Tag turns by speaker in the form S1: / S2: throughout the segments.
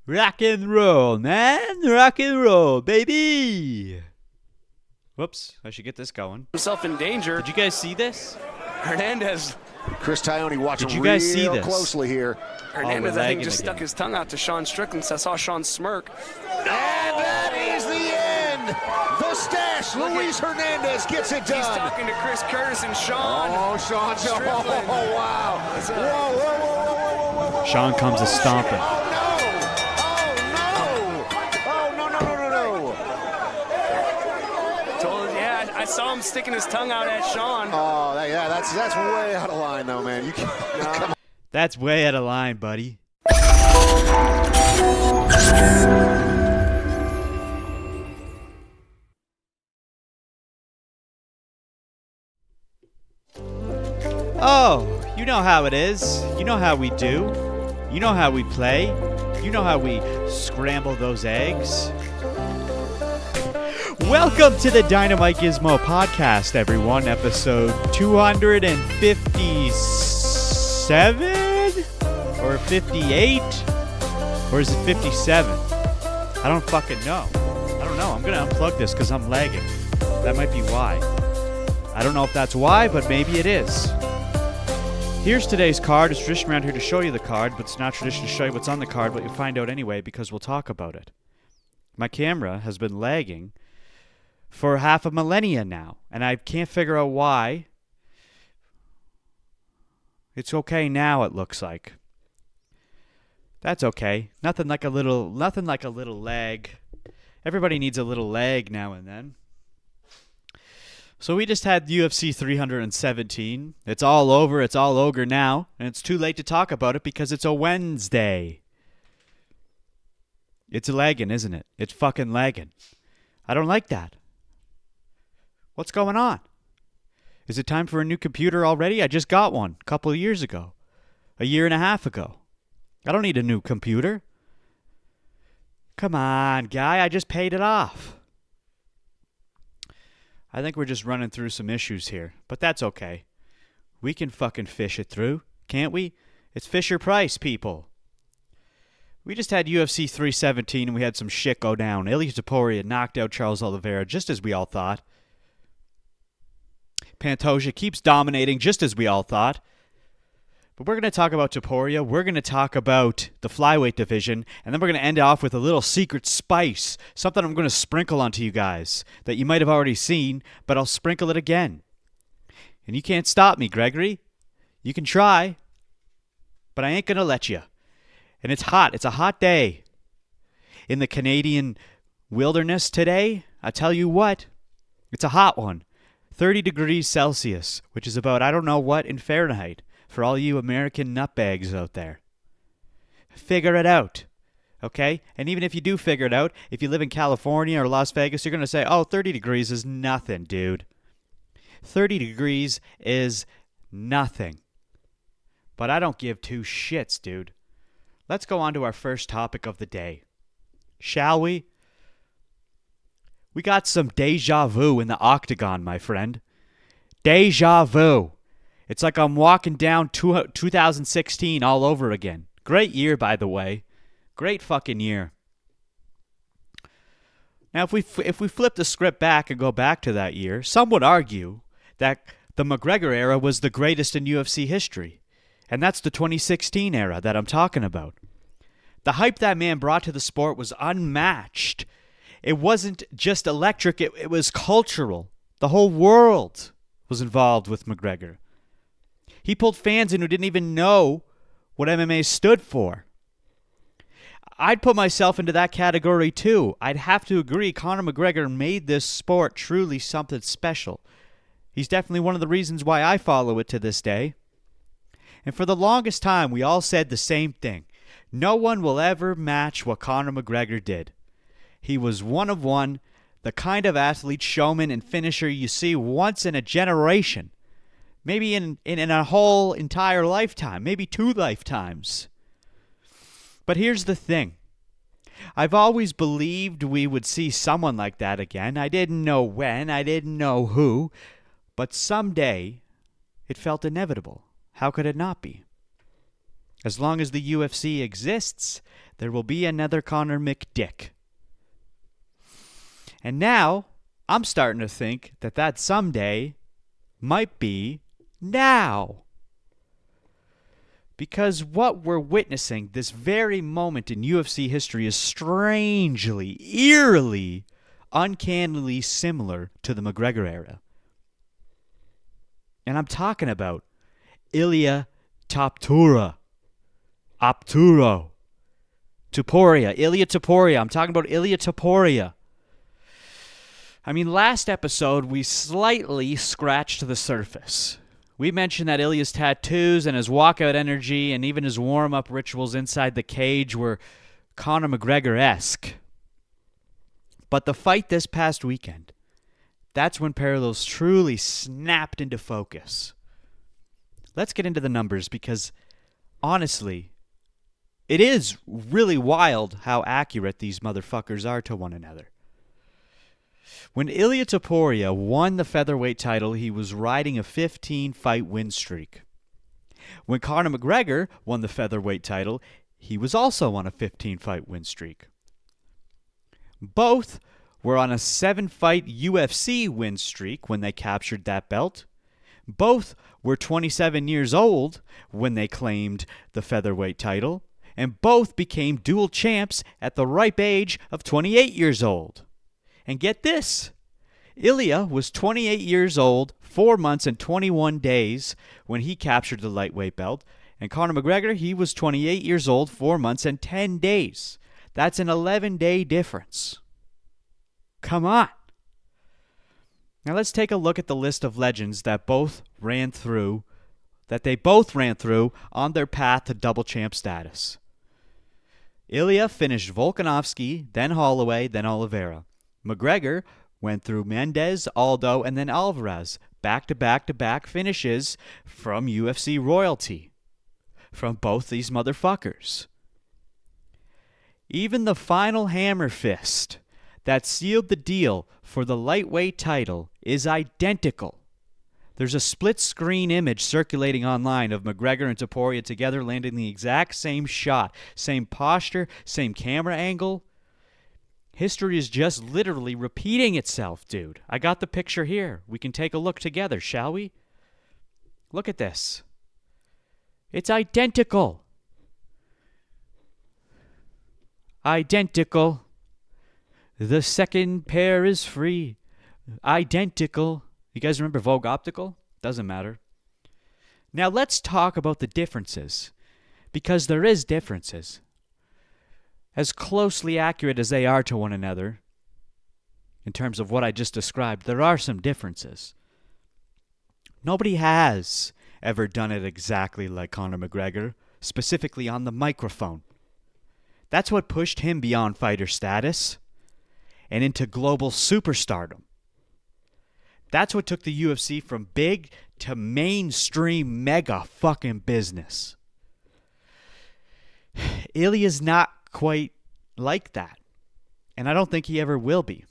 S1: Rock and roll, man. Rock and roll, baby. Whoops, I should get this going.
S2: Himself in danger.
S1: Did you guys see this?
S2: Hernandez.
S3: Chris Tyone watching
S1: Did you guys see
S3: real
S1: this?
S3: closely here.
S2: Hernandez,
S1: we're
S2: I think,
S1: lagging
S2: just
S1: again.
S2: stuck his tongue out to Sean Strickland. So I saw Sean smirk.
S3: And that is the end. The stash. Luis Hernandez gets it done.
S2: He's talking to Chris Curtis and Sean.
S3: Oh, Sean.
S2: Strickland.
S3: Oh, wow. Whoa.
S1: Sean comes a stomping.
S3: Oh, no.
S2: Yeah, I saw him sticking his tongue out at Sean.
S3: Oh, yeah, that's way out of line, though, man. You can't. Come on.
S1: That's way out of line, buddy. Oh, you know how it is. You know how we do. You know how we play. You know how we scramble those eggs. Welcome to the DynamiteGizmo Podcast, everyone. Episode 257? Or 58? Or is it 57? I don't fucking know. I don't know. I'm going to unplug this because I'm lagging. That might be why. I don't know if that's why, but maybe it is. Here's today's card. It's tradition around here to show you the card, but it's not tradition to show you what's on the card, but you'll find out anyway because we'll talk about it. My camera has been lagging for half a millennia now, and I can't figure out why. It's okay now, it looks like. That's okay. Nothing like a little lag. Everybody needs a little lag now and then. So we just had UFC 317. It's all over. It's all ogre now. And it's too late to talk about it because it's a Wednesday. It's lagging, isn't it? It's fucking lagging. I don't like that. What's going on? Is it time for a new computer already? I just got one a couple of years ago. A year and a half ago. I don't need a new computer. Come on, guy. I just paid it off. I think we're just running through some issues here, but that's okay. We can fucking fish it through, can't we? It's Fisher Price, people. We just had UFC 317 and we had some shit go down. Ilia Topuria knocked out Charles Oliveira just as we all thought. Pantoja keeps dominating just as we all thought. But we're going to talk about Topuria. We're going to talk about the Flyweight division. And then we're going to end off with a little secret spice. Something I'm going to sprinkle onto you guys that you might have already seen, but I'll sprinkle it again. And you can't stop me, Gregory. You can try, but I ain't going to let you. And it's hot. It's a hot day in the Canadian wilderness today. I tell you what, it's a hot one. 30 degrees Celsius, which is about, I don't know what, in Fahrenheit. For all you American nutbags out there. Figure it out. Okay? And even if you do figure it out, if you live in California or Las Vegas, you're going to say, oh, 30 degrees is nothing, dude. 30 degrees is nothing. But I don't give two shits, dude. Let's go on to our first topic of the day. Shall we? We got some déjà vu in the Octagon, my friend. Déjà vu. It's like I'm walking down 2016 all over again. Great year, by the way. Great fucking year. Now, if we flip the script back and go back to that year, some would argue that the McGregor era was the greatest in UFC history. And that's the 2016 era that I'm talking about. The hype that man brought to the sport was unmatched. It wasn't just electric, it was cultural. The whole world was involved with McGregor. He pulled fans in who didn't even know what MMA stood for. I'd put myself into that category too. I'd have to agree Conor McGregor made this sport truly something special. He's definitely one of the reasons why I follow it to this day. And for the longest time, we all said the same thing. No one will ever match what Conor McGregor did. He was one of one, the kind of athlete, showman, and finisher you see once in a generation. Maybe in a whole entire lifetime. Maybe 2 lifetimes. But here's the thing. I've always believed we would see someone like that again. I didn't know when. I didn't know who. But someday, it felt inevitable. How could it not be? As long as the UFC exists, there will be another Conor McDick. And now, I'm starting to think that someday might be now. Because what we're witnessing this very moment in UFC history is strangely, eerily, uncannily similar to the McGregor era. And I'm talking about Ilia Topuria. Ilia Topuria. I'm talking about Ilia Topuria. I mean, last episode, we slightly scratched the surface. We mentioned that Ilia's tattoos and his walkout energy and even his warm-up rituals inside the cage were Conor McGregor-esque. But the fight this past weekend, that's when parallels truly snapped into focus. Let's get into the numbers because, honestly, it is really wild how accurate these motherfuckers are to one another. When Ilia Topuria won the featherweight title, he was riding a 15-fight win streak. When Conor McGregor won the featherweight title, he was also on a 15-fight win streak. Both were on a 7-fight UFC win streak when they captured that belt. Both were 27 years old when they claimed the featherweight title, and both became dual champs at the ripe age of 28 years old. And get this, Ilia was 28 years old, 4 months and 21 days when he captured the lightweight belt. And Conor McGregor, he was 28 years old, 4 months and 10 days. That's an 11-day difference. Come on. Now let's take a look at the list of legends that they both ran through on their path to double champ status. Ilia finished Volkanovski, then Holloway, then Oliveira. McGregor went through Mendes, Aldo, and then Alvarez, back-to-back-to-back finishes from UFC royalty, from both these motherfuckers. Even the final hammer fist that sealed the deal for the lightweight title is identical. There's a split-screen image circulating online of McGregor and Topuria together landing the exact same shot, same posture, same camera angle. History is just literally repeating itself, dude. I got the picture here. We can take a look together, shall we? Look at this. It's identical. Identical. The second pair is free. Identical. You guys remember Vogue Optical? Doesn't matter. Now let's talk about the differences, because there is differences. As closely accurate as they are to one another, in terms of what I just described, there are some differences. Nobody has ever done it exactly like Conor McGregor, specifically on the microphone. That's what pushed him beyond fighter status and into global superstardom. That's what took the UFC from big to mainstream mega fucking business. Ilia's not quite like that, and I don't think he ever will be.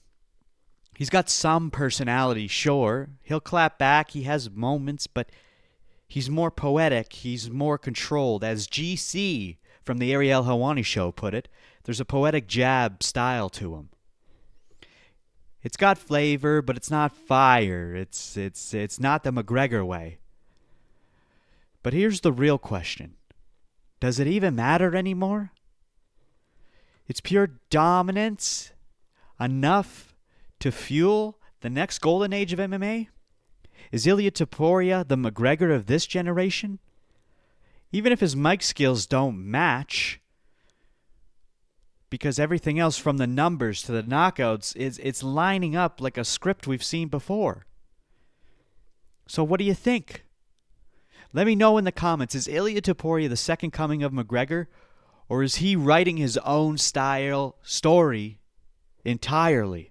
S1: He's got some personality, sure. He'll clap back, he has moments, but he's more poetic, he's more controlled. As GC from the Ariel Helwani show put it, there's a poetic jab style to him. It's got flavor, but it's not fire. It's not the McGregor way. But here's the real question. Does it even matter anymore? It's pure dominance enough to fuel the next golden age of MMA? Is Ilia Topuria the McGregor of this generation? Even if his mic skills don't match, because everything else from the numbers to the knockouts, it's lining up like a script we've seen before. So what do you think? Let me know in the comments. Is Ilia Topuria the second coming of McGregor? Or is he writing his own story entirely?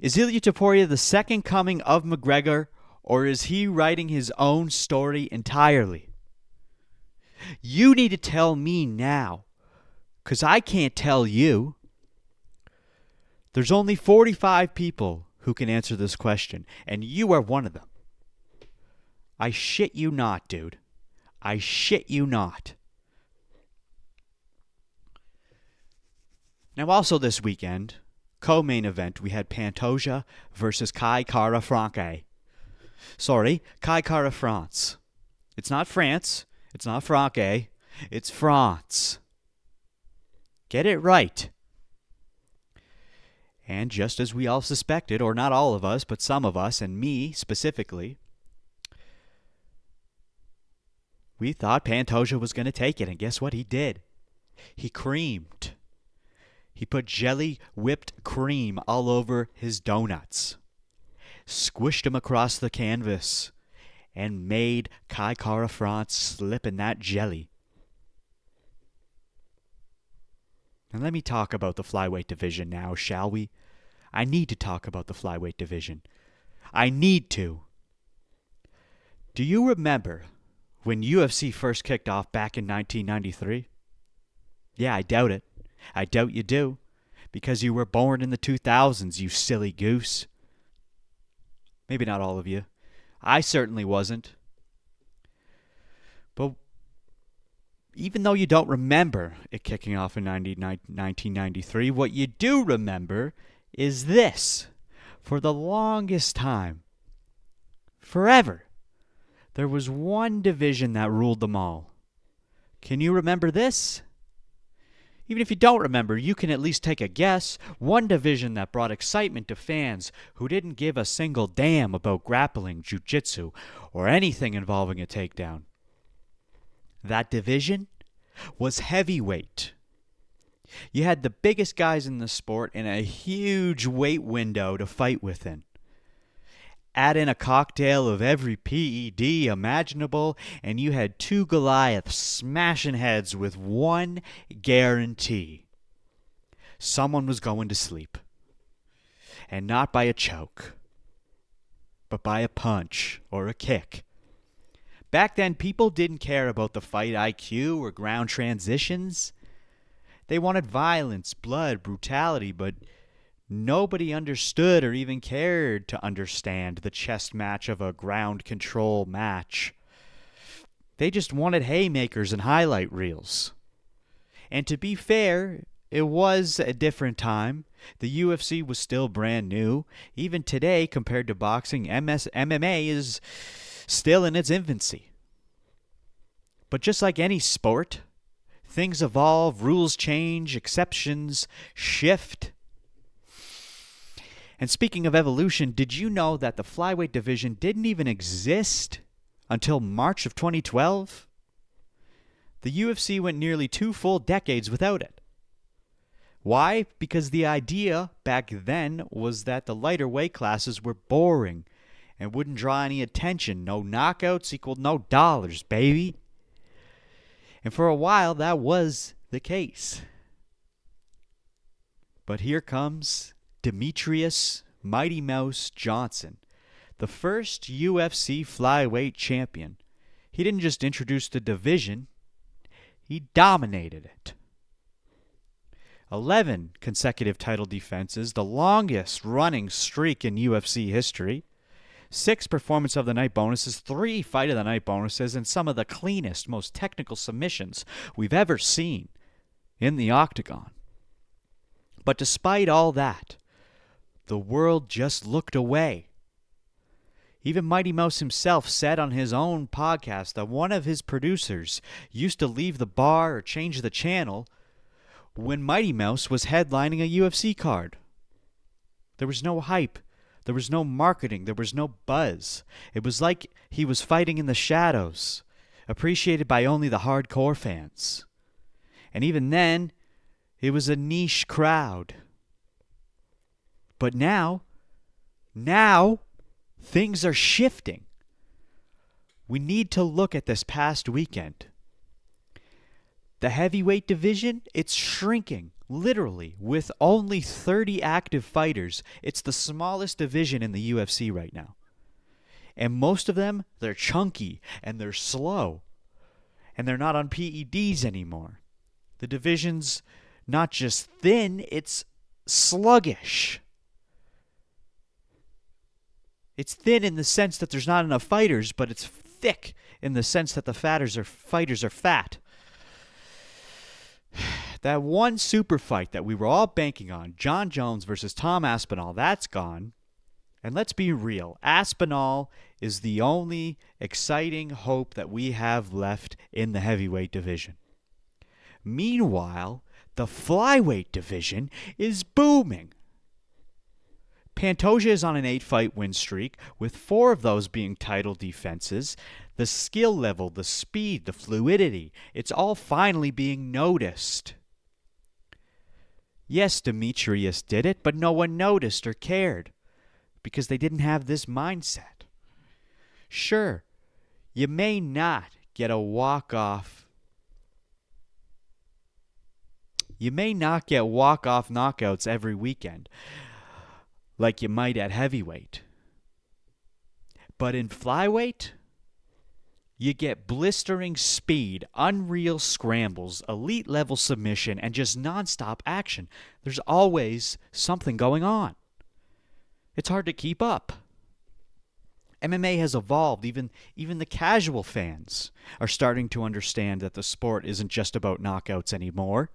S1: Is Ilia Topuria the second coming of McGregor? Or is he writing his own story entirely? You need to tell me now, because I can't tell you. There's only 45 people who can answer this question, and you are one of them. I shit you not, dude. I shit you not. Now, also this weekend, co-main event, we had Pantoja versus Kai Kara France. Sorry, Kai Kara France. It's not France. It's not France. It's France. Get it right. And just as we all suspected, or not all of us, but some of us, and me specifically, we thought Pantoja was going to take it. And guess what he did? He creamed. He put jelly whipped cream all over his donuts, squished him across the canvas, and made Kai Kara France slip in that jelly. And let me talk about the flyweight division now, shall we? I need to talk about the flyweight division. I need to. Do you remember when UFC first kicked off back in 1993? Yeah, I doubt it. I doubt you do, because you were born in the 2000s, you silly goose. Maybe not all of you. I certainly wasn't. But even though you don't remember it kicking off in 1993, what you do remember is this. For the longest time, forever, there was one division that ruled them all. Can you remember this? Even if you don't remember, you can at least take a guess. One division that brought excitement to fans who didn't give a single damn about grappling, jiu-jitsu, or anything involving a takedown. That division was heavyweight. You had the biggest guys in the sport in a huge weight window to fight within. Add in a cocktail of every PED imaginable, and you had two Goliaths smashing heads with one guarantee. Someone was going to sleep. And not by a choke, but by a punch or a kick. Back then, people didn't care about the fight IQ or ground transitions. They wanted violence, blood, brutality, but nobody understood or even cared to understand the chess match of a ground control match. They just wanted haymakers and highlight reels. And to be fair, it was a different time. The UFC was still brand new. Even today, compared to boxing, MMA is still in its infancy. But just like any sport, things evolve, rules change, exceptions shift. And speaking of evolution, did you know that the flyweight division didn't even exist until March of 2012? The UFC went nearly 2 full decades without it. Why? Because the idea back then was that the lighter weight classes were boring and wouldn't draw any attention. No knockouts equaled no dollars, baby. And for a while, that was the case. But here comes Demetrius Mighty Mouse Johnson, the first UFC flyweight champion. He didn't just introduce the division, he dominated it. 11 consecutive title defenses, the longest running streak in UFC history. 6 Performance of the Night bonuses, 3 Fight of the Night bonuses, and some of the cleanest, most technical submissions we've ever seen in the Octagon. But despite all that, the world just looked away. Even Mighty Mouse himself said on his own podcast that one of his producers used to leave the bar or change the channel when Mighty Mouse was headlining a UFC card. There was no hype. There was no marketing. There was no buzz. It was like he was fighting in the shadows, appreciated by only the hardcore fans. And even then, it was a niche crowd. But now, things are shifting. We need to look at this past weekend. The heavyweight division, it's shrinking, literally, with only 30 active fighters. It's the smallest division in the UFC right now. And most of them, they're chunky and they're slow. And they're not on PEDs anymore. The division's not just thin, it's sluggish. It's thin in the sense that there's not enough fighters, but it's thick in the sense that the fighters are fat. That one super fight that we were all banking on, John Jones versus Tom Aspinall, that's gone. And let's be real, Aspinall is the only exciting hope that we have left in the heavyweight division. Meanwhile, the flyweight division is booming. Pantoja is on an 8-fight win streak, with 4 of those being title defenses. The skill level, the speed, the fluidity, it's all finally being noticed. Yes, Demetrius did it, but no one noticed or cared because they didn't have this mindset. Sure, you may not get a walk-off. You may not get walk-off knockouts every weekend like you might at heavyweight. But in flyweight, you get blistering speed, unreal scrambles, elite-level submission, and just nonstop action. There's always something going on. It's hard to keep up. MMA has evolved. Even the casual fans are starting to understand that the sport isn't just about knockouts anymore.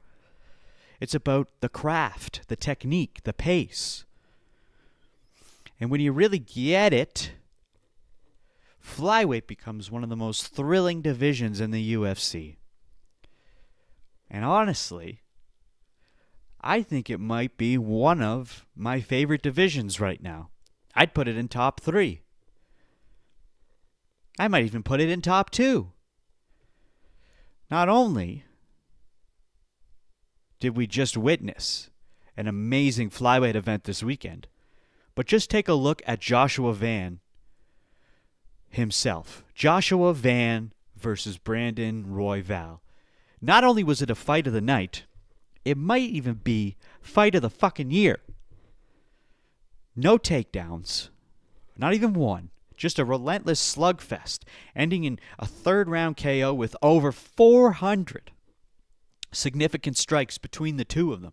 S1: It's about the craft, the technique, the pace. And when you really get it, flyweight becomes one of the most thrilling divisions in the UFC. And honestly, I think it might be one of my favorite divisions right now. I'd put it in top 3. I might even put it in top 2. Not only did we just witness an amazing flyweight event this weekend, but just take a look at Joshua Van himself. Joshua Van versus Brandon Royval. Not only was it a fight of the night, it might even be fight of the fucking year. No takedowns. Not even one. Just a relentless slugfest, ending in a 3rd-round KO with over 400 significant strikes between the two of them.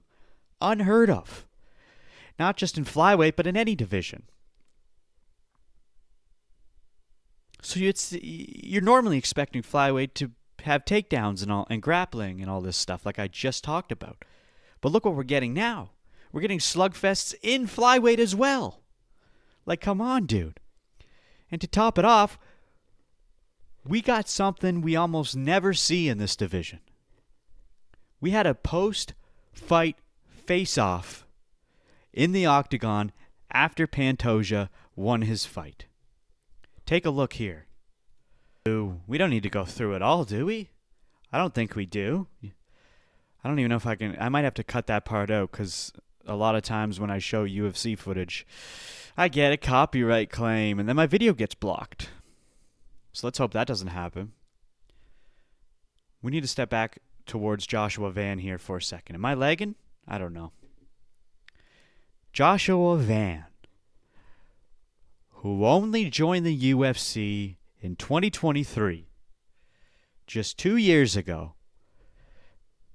S1: Unheard of. Not just in flyweight, but in any division. So you're normally expecting flyweight to have takedowns and grappling and all this stuff like I just talked about. But look what we're getting now. We're getting slugfests in flyweight as well. Like, come on, dude. And to top it off, we got something we almost never see in this division. We had a post-fight face-off in the Octagon after Pantoja won his fight. Take a look here. We don't need to go through it all, do we? I don't think we do. I don't even know if I can. I might have to cut that part out because a lot of times when I show UFC footage, I get a copyright claim and then my video gets blocked. So let's hope that doesn't happen. We need to step back towards Joshua Van here for a second. Am I lagging? I don't know. Joshua Van, who only joined the UFC in 2023, just 2 years ago,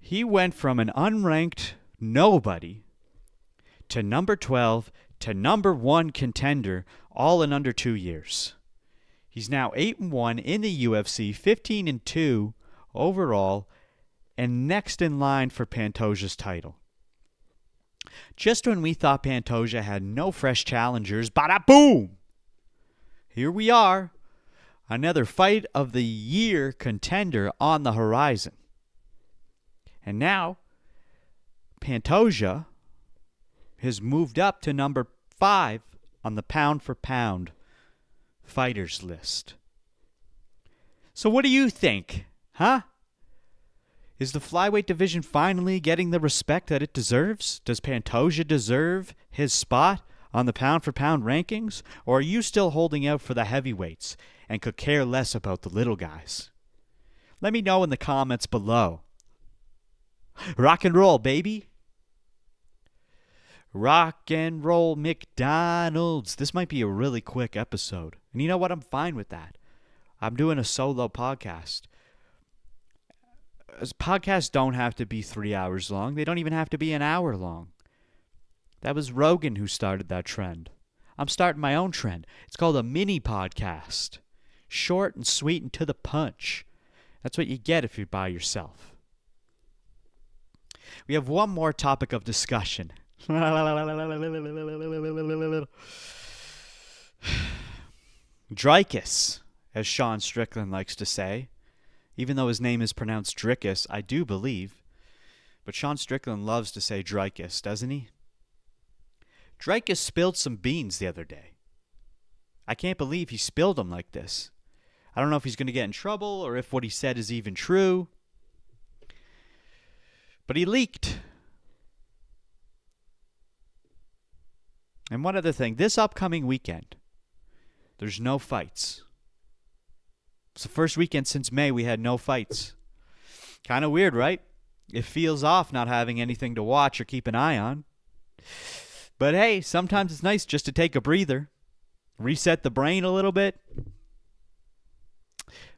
S1: he went from an unranked nobody to number 12 to number 1 contender all in under 2 years. He's now 8-1 in the UFC, 15-2 overall, and next in line for Pantoja's title. Just when we thought Pantoja had no fresh challengers, bada boom! Here we are, another fight of the year contender on the horizon. And now, Pantoja has moved up to number 5 on the pound-for-pound fighters list. So what do you think? Huh? Is the flyweight division finally getting the respect that it deserves? Does Pantoja deserve his spot on the pound-for-pound rankings? Or are you still holding out for the heavyweights and could care less about the little guys? Let me know in the comments below. Rock and roll, baby. Rock and roll McDonald's. This might be a really quick episode. And you know what? I'm fine with that. I'm doing a solo podcast. Podcasts don't have to be 3 hours long. They don't even have to be an hour long. That was Rogan who started that trend. I'm starting my own trend. It's called a mini podcast. Short and sweet and to the punch. That's what you get if you're by yourself. We have one more topic of discussion. Dricus, as Sean Strickland likes to say. Even though his name is pronounced Dricus, I do believe. But Sean Strickland loves to say Dricus, doesn't he? Dricus spilled some beans the other day. I can't believe he spilled them like this. I don't know if he's going to get in trouble or if what he said is even true. But he leaked. And one other thing, this upcoming weekend, there's no fights. It's the first weekend since May we had no fights. Kind of weird, right? It feels off not having anything to watch or keep an eye on. But hey, sometimes it's nice just to take a breather. Reset the brain a little bit.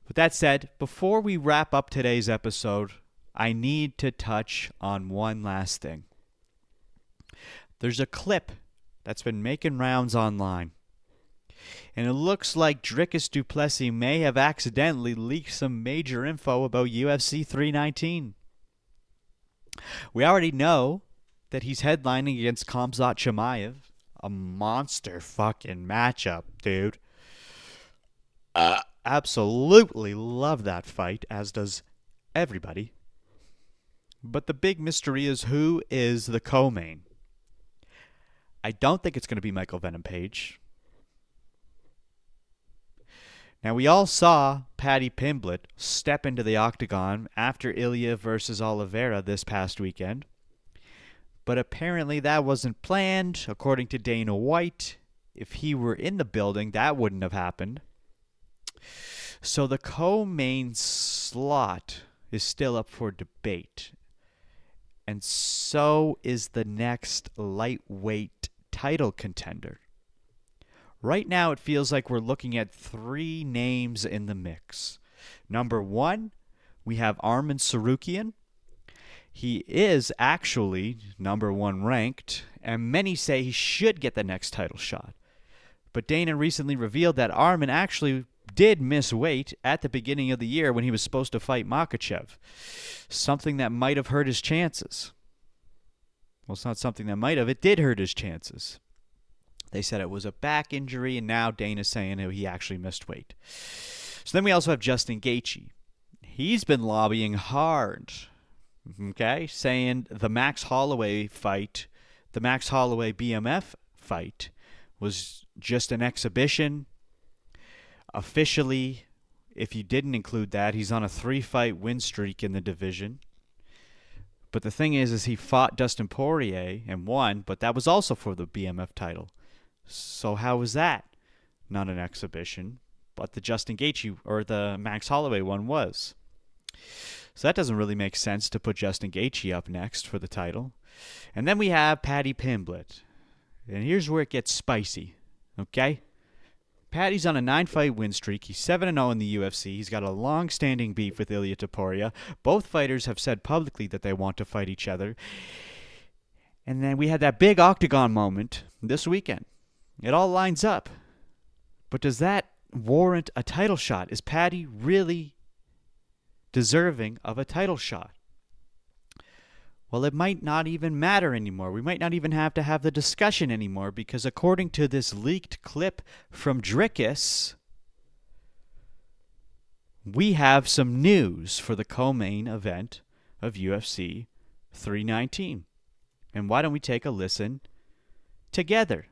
S1: With that said, before we wrap up today's episode, I need to touch on one last thing. There's a clip that's been making rounds online. And it looks like Dricus du Plessis may have accidentally leaked some major info about UFC 319. We already know that he's headlining against Khamzat Chimaev. A monster fucking matchup, dude. Absolutely love that fight, as does everybody. But the big mystery is who is the co-main. I don't think it's going to be Michael Venom Page. Now, we all saw Paddy Pimblett step into the octagon after Ilia versus Oliveira this past weekend. But apparently that wasn't planned. According to Dana White, if he were in the building, that wouldn't have happened. So the co-main slot is still up for debate. And so is the next lightweight title contender. Right now, it feels like we're looking at 3 names in the mix. Number 1, we have Arman Tsarukyan. He is actually number 1 ranked, and many say he should get the next title shot. But Dana recently revealed that Arman actually did miss weight at the beginning of the year when he was supposed to fight Makhachev. Something that might have hurt his chances. Well, it's not something that might have. It did hurt his chances. They said it was a back injury, and now Dana's saying he actually missed weight. So then we also have Justin Gaethje. He's been lobbying hard, okay, saying the Max Holloway fight, the Max Holloway BMF fight, was just an exhibition. Officially, if you didn't include that, he's on a 3-fight win streak in the division. But the thing is he fought Dustin Poirier and won, but that was also for the BMF title. So how was that not an exhibition? But the Justin Gaethje or the Max Holloway one was. So that doesn't really make sense to put Justin Gaethje up next for the title. And then we have Paddy Pimblett. And here's where it gets spicy, okay? Paddy's on a 9-fight win streak. He's 7-0 in the UFC. He's got a long-standing beef with Ilia Topuria. Both fighters have said publicly that they want to fight each other. And then we had that big Octagon moment this weekend. It all lines up. But does that warrant a title shot? Is Paddy really deserving of a title shot? Well, it might not even matter anymore. We might not even have to have the discussion anymore because according to this leaked clip from Dricus, we have some news for the co-main event of UFC 319. And why don't we take a listen together?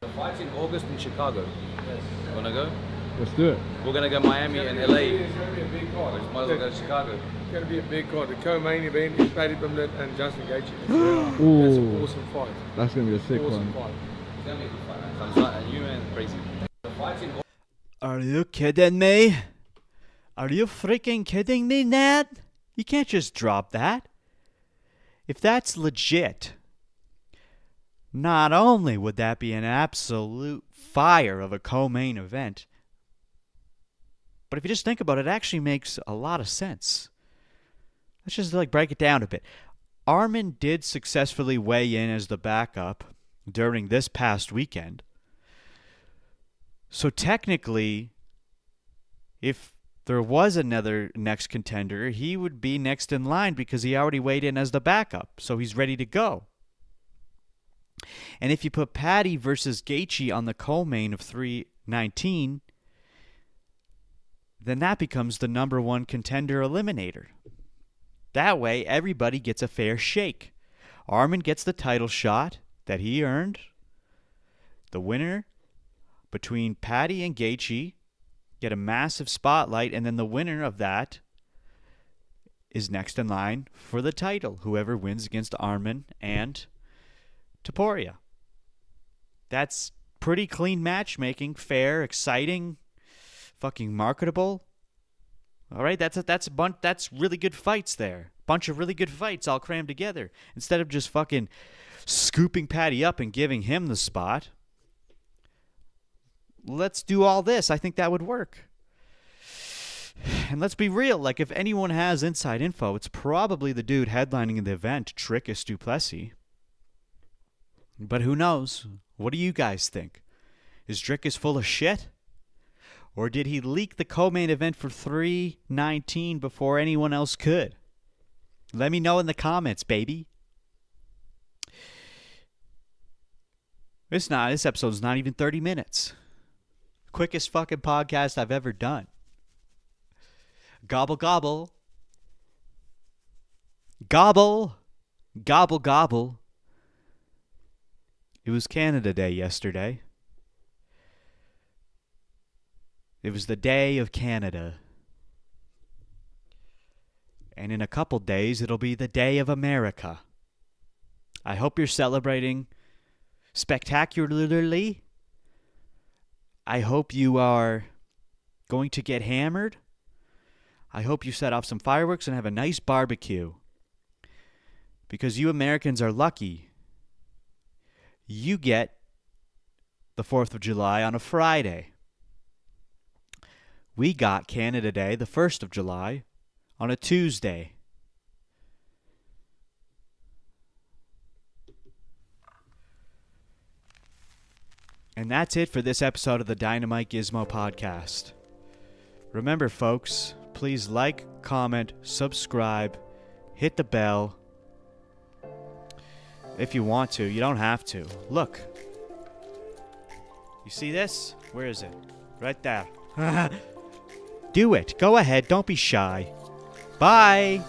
S4: The fight's in August in Chicago. Yes. You wanna go?
S5: Let's do it.
S4: We're gonna go Miami and LA.
S6: It's going to be a big card.
S4: Might as well go to Chicago.
S6: It's going to be a big card. The co-main event is Paddy Pimblett and Justin Gaethje. That's an awesome fight.
S5: That's gonna be a sick
S6: Awesome
S5: one.
S6: fight.
S4: It's gonna be a good fight, man. Khamzat and you, man, crazy. The fight's in
S1: Are you kidding me? Are you freaking kidding me, Nat? You can't just drop that. If that's legit, not only would that be an absolute fire of a co-main event, but if you just think about it, it actually makes a lot of sense. Let's just break it down a bit. Arman did successfully weigh in as the backup during this past weekend. So technically, if there was another next contender, he would be next in line because he already weighed in as the backup, so he's ready to go. And if you put Paddy versus Gaethje on the co-main of 319, then that becomes the number one contender eliminator. That way, everybody gets a fair shake. Arman gets the title shot that he earned. The winner between Paddy and Gaethje get a massive spotlight, and then the winner of that is next in line for the title, whoever wins against Arman and Topuria. That's pretty clean matchmaking, fair, exciting, fucking marketable. All right, that's really good fights there. Bunch of really good fights all crammed together. Instead of just fucking scooping Paddy up and giving him the spot, let's do all this. I think that would work. And let's be real. Like, if anyone has inside info, it's probably the dude headlining the event, Dricus du Plessis. But who knows? What do you guys think? Is Dricus full of shit? Or did he leak the co-main event for 319 before anyone else could? Let me know in the comments, baby. This episode's not even 30 minutes. Quickest fucking podcast I've ever done. Gobble, gobble. Gobble. Gobble, gobble. It was Canada Day yesterday. It was the day of Canada. And in a couple days, it'll be the day of America. I hope you're celebrating spectacularly. I hope you are going to get hammered. I hope you set off some fireworks and have a nice barbecue. Because you Americans are lucky. You get the 4th of July on a Friday. We got Canada Day, the 1st of July, on a Tuesday. And that's it for this episode of the DynamiteGizmo Podcast. Remember, folks, please like, comment, subscribe, hit the bell. If you want to, you don't have to. Look. You see this? Where is it? Right there. Do it. Go ahead. Don't be shy. Bye.